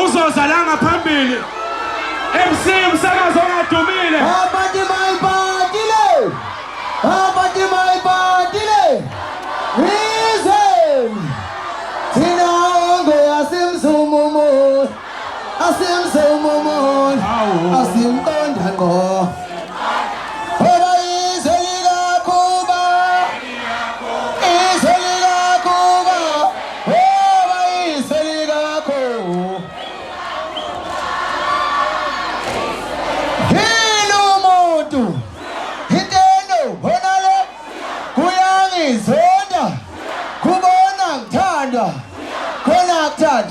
uzoza la ngaphambili MC umsakazo ongadumile abathi mayibadile reason thina onge asimzumumo asimqonda ngqo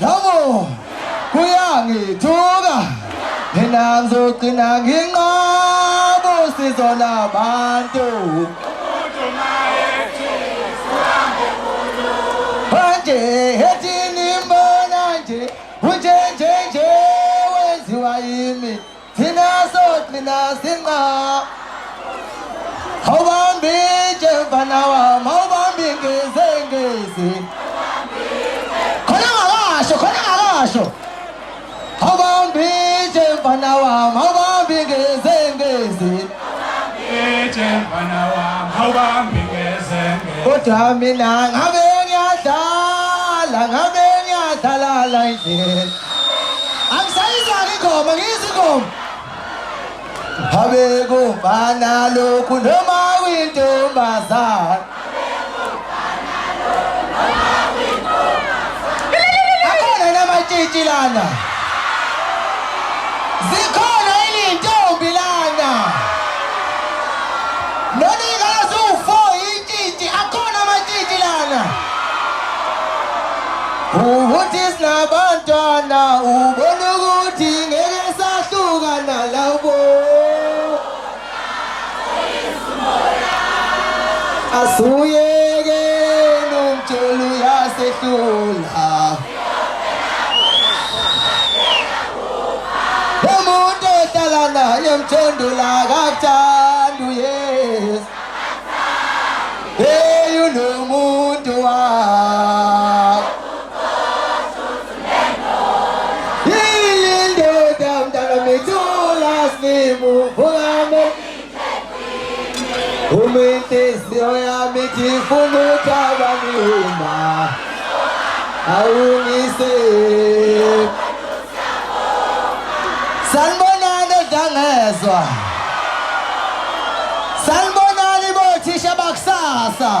Jamo kuyangithuka mina ngizogcina nginqabo sizona abantu manje ethini mbona nje unjenjenje wenziwa yimi thina sogcina sinqa awubambi nje mfana wami awubambi ngezengezi khona ngakasho awubambi nje mfana wami awubambi ngezengezi kodwa mina ngabe ngiyadlala la nje angisayizwa ingoma ngizingoma habe kumbana lokhu noma kwintombazana Lana zikhona ilintombi lana nonikazi u4 intiti akhona amatiti lana uthi sinabantwana ubona ukuthi ngeke sahlukana labo asuyeke nomtshelo yasehlula yemthendula kathanda yes hey unomuntu wakho ilindoda mntana mithula simuvukame uminhliziyo yami ithi ifuna ukuthabanima awungise ngezwa sanibonani bothisha bakusasa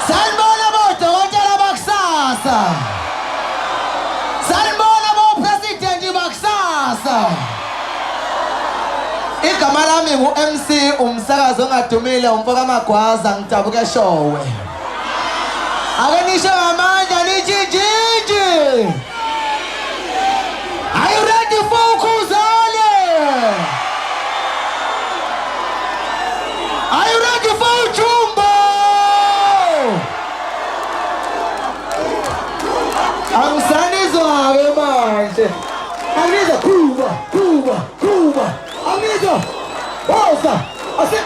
sanibona bodokotela bakusasa sanibona bopresident bakusasa igama lami ngu-MC umsakazo ongadumile umfoka Magwaza ngidabuke showe ake nisho ngamandla nithi njinji are you ready for Khuzani? Are you ready for Jumbo? Angisanizwa manje. Angiza Kuba. Angiza. Bosa. Ase.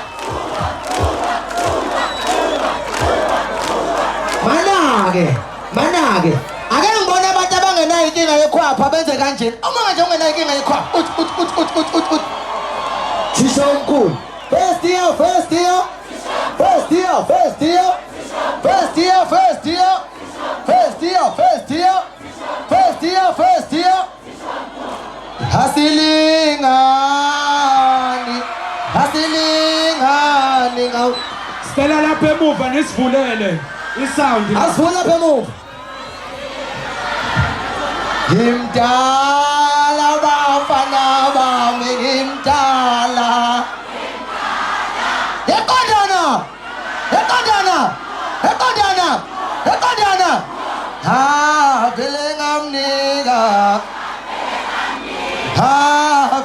Manage. Ake ngibona abantu abangenayo inkinga yekhwapha benze kanjeni. Uma nje ungenayo inkinga yekhwapha. Ut. Thisha omkhulu. First year. Hasilingani ngaw. Sicela lapha emuva nisivulele isound. Asivula lapha emuva. Ngimdala bafana bami ngimdala. Ekodana. Ha vele ngamnika. Ha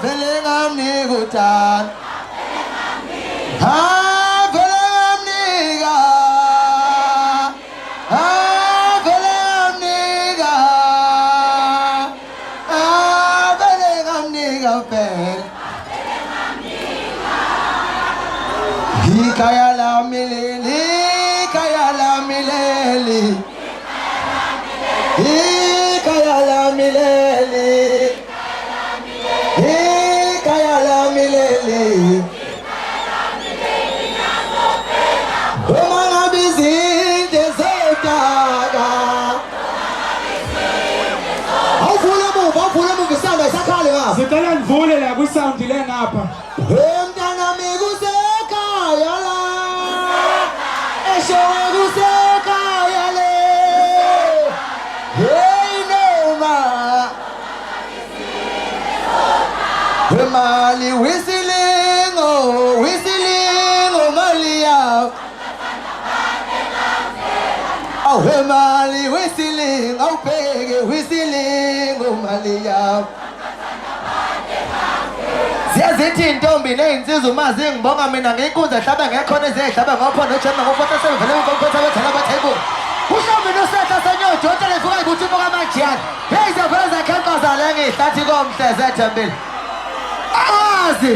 vele ngamnika utan. Ha vele ngamnika. Ha vele ngamnika. Ha vele ngamnika vele. Hikaya la milele. Ikaya leli ikhaya lami leli uma ngabe izinto zodaka awuvule muva isandla isakhale ngapha Sicela nivule la kwi-sound le ngapha. mntanami kusekhaya la eshowe kusekhaya le hey noma wemali wisilingo mali yawo wemali wisilingo awubheke wisilingo mali yawo ziyazithi intombi neyinsizwa uma zingibonga mina ngiyinkunzi ehlabe ngekhona eziyehlabe ngopho nojema ngo-47 vele unkokotha bethela abathayibula uhlombi nosetha senyojo otelefuka ibuthimo kamajiyani yeyizavele zakhenqazale ngiyihlathi komhle zethembile awazi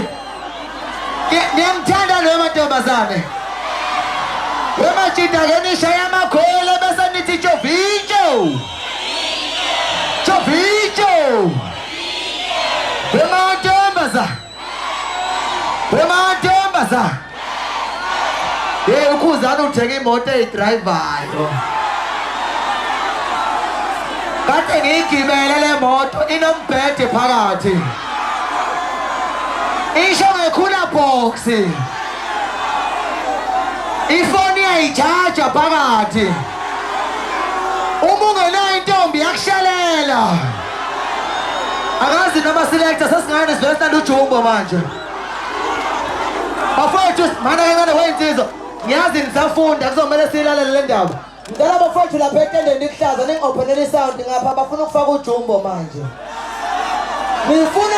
ngiyamthanda loyo mantombazane wemajida kenisha yamakhwele bese nithi jovijo wemantombaza ukhuzana uthenga imoto eyidrayivayo kade ngiyigibele le moto inombhede phakathi isho ngekhula box ifoni yayijaja phakathi uma ungenayo intombi yakushalela akazi noma selector sesingane sivele sithanda ujumbo manje bafowethu mana kancane weyinsizwa ngiyazi nisafunda kuzomele siyilalele le ndaba ngicela bafowethu lapha etendeni ikuhlaza ningi-openele isound ngapha bafuna ukufaka ujumbo manje nifuna